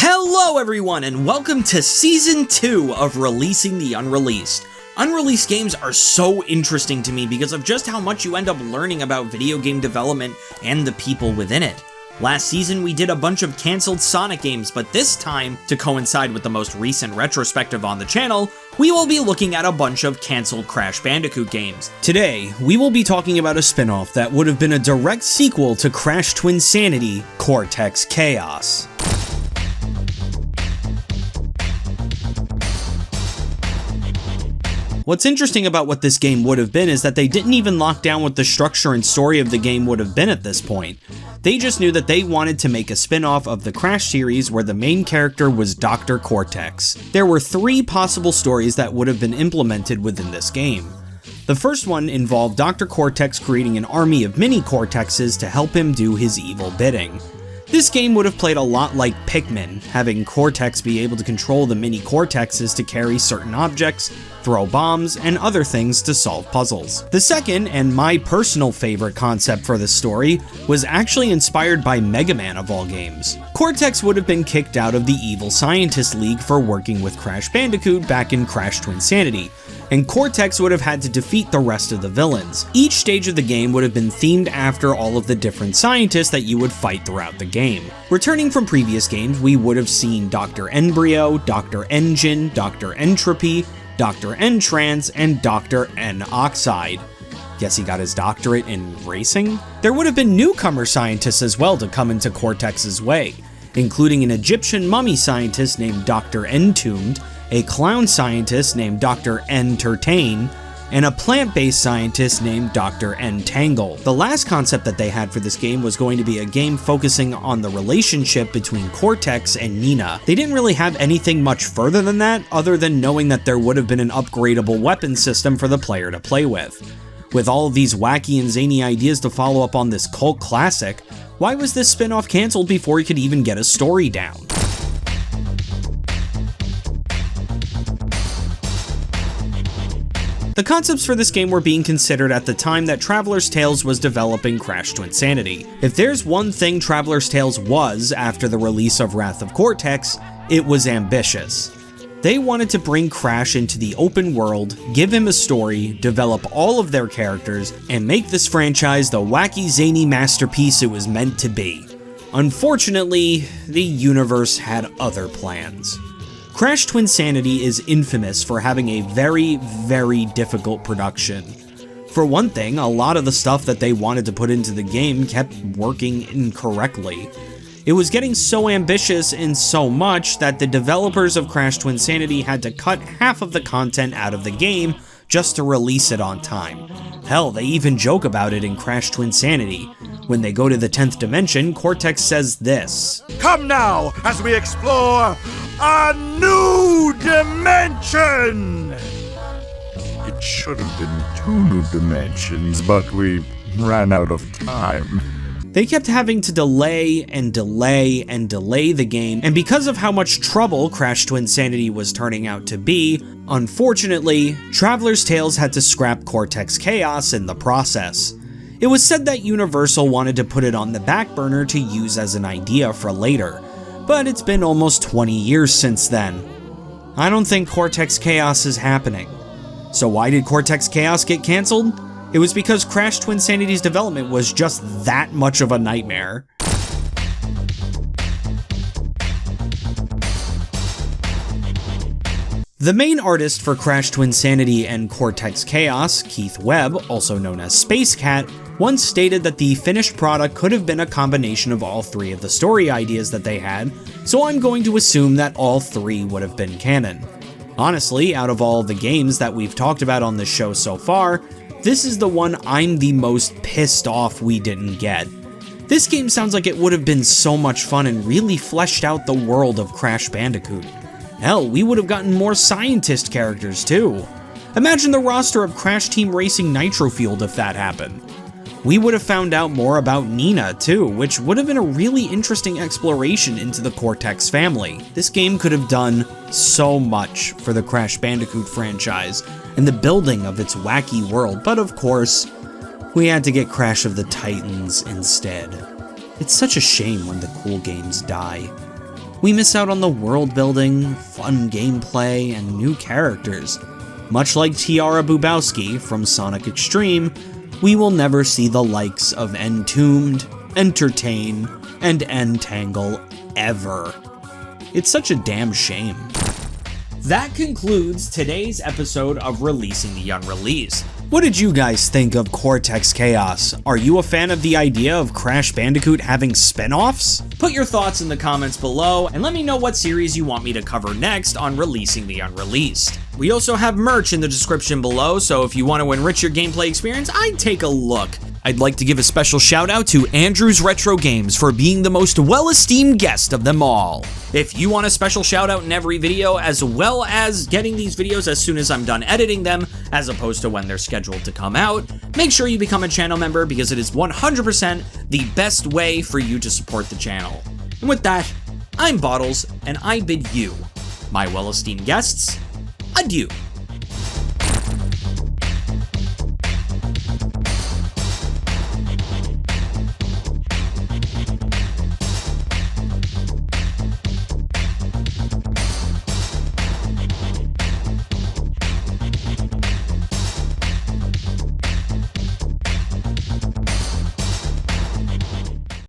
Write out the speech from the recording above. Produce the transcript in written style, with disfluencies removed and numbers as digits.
Hello everyone, and welcome to Season 2 of Releasing the Unreleased. Unreleased games are so interesting to me because of just how much you end up learning about video game development and the people within it. Last season we did a bunch of cancelled Sonic games, but this time, to coincide with the most recent retrospective on the channel, we will be looking at a bunch of cancelled Crash Bandicoot games. Today, we will be talking about a spin-off that would have been a direct sequel to Crash Twinsanity, Cortex Chaos. What's interesting about what this game would have been is that they didn't even lock down what the structure and story of the game would have been at this point. They just knew that they wanted to make a spin-off of the Crash series where the main character was Dr. Cortex. There were three possible stories that would have been implemented within this game. The first one involved Dr. Cortex creating an army of mini-Cortexes to help him do his evil bidding. This game would have played a lot like Pikmin, having Cortex be able to control the mini-Cortexes to carry certain objects, throw bombs, and other things to solve puzzles. The second, and my personal favorite concept for this story, was actually inspired by Mega Man of all games. Cortex would have been kicked out of the Evil Scientist League for working with Crash Bandicoot back in Crash Twinsanity, and Cortex would have had to defeat the rest of the villains. Each stage of the game would have been themed after all of the different scientists that you would fight throughout the game. Returning from previous games, we would have seen Dr. Embryo, Dr. Engine, Dr. Entropy, Dr. Entrance, and Dr. N-Oxide. Guess he got his doctorate in racing? There would have been newcomer scientists as well to come into Cortex's way, including an Egyptian mummy scientist named Dr. Entombed, a clown scientist named Dr. Entertain, and a plant-based scientist named Dr. Entangle. The last concept that they had for this game was going to be a game focusing on the relationship between Cortex and Nina. They didn't really have anything much further than that, other than knowing that there would have been an upgradable weapon system for the player to play with. With all of these wacky and zany ideas to follow up on this cult classic, why was this spin-off cancelled before you could even get a story down? The concepts for this game were being considered at the time that Traveler's Tales was developing Crash Twinsanity. If there's one thing Traveler's Tales was after the release of Wrath of Cortex, it was ambitious. They wanted to bring Crash into the open world, give him a story, develop all of their characters, and make this franchise the wacky, zany masterpiece it was meant to be. Unfortunately, the universe had other plans. Crash Twinsanity is infamous for having a very, very difficult production. For one thing, a lot of the stuff that they wanted to put into the game kept working incorrectly. It was getting so ambitious and so much that the developers of Crash Twinsanity had to cut half of the content out of the game just to release it on time. Hell, they even joke about it in Crash Twinsanity. When they go to the 10th dimension, Cortex says this: "Come now, as we explore a new dimension!" It should have been 2 new dimensions, but we ran out of time. They kept having to delay and delay and delay the game, and because of how much trouble Crash Twinsanity was turning out to be, unfortunately, Traveler's Tales had to scrap Cortex Chaos in the process. It was said that Universal wanted to put it on the back burner to use as an idea for later, but it's been almost 20 years since then. I don't think Cortex Chaos is happening. So why did Cortex Chaos get cancelled? It was because Crash Twinsanity's development was just that much of a nightmare. The main artist for Crash Twinsanity and Cortex Chaos, Keith Webb, also known as Space Cat, once stated that the finished product could have been a combination of all three of the story ideas that they had, so I'm going to assume that all three would have been canon. Honestly, out of all the games that we've talked about on this show so far, this is the one I'm the most pissed off we didn't get. This game sounds like it would have been so much fun and really fleshed out the world of Crash Bandicoot. Hell, we would have gotten more scientist characters too. Imagine the roster of Crash Team Racing Nitro Fueled if that happened. We would have found out more about Nina too, which would have been a really interesting exploration into the Cortex family. This game could have done so much for the Crash Bandicoot franchise and the building of its wacky world, but of course, we had to get Crash of the Titans instead. It's such a shame when the cool games die. We miss out on the world building, fun gameplay, and new characters. Much like Tiara Bubowski from Sonic Extreme, we will never see the likes of Entombed, Entertain, and Entangle ever. It's such a damn shame. That concludes today's episode of Releasing the Unreleased. What did you guys think of Cortex Chaos? Are you a fan of the idea of Crash Bandicoot having spin-offs? Put your thoughts in the comments below and let me know what series you want me to cover next on Releasing the Unreleased. We also have merch in the description below, so if you want to enrich your gameplay experience, I'd take a look. I'd like to give a special shout out to Andrew's Retro Games for being the most well-esteemed guest of them all. If you want a special shout out in every video, as well as getting these videos as soon as I'm done editing them, as opposed to when they're scheduled to come out, make sure you become a channel member because it is 100% the best way for you to support the channel. And with that, I'm Bottles, and I bid you, my well-esteemed guests, adieu.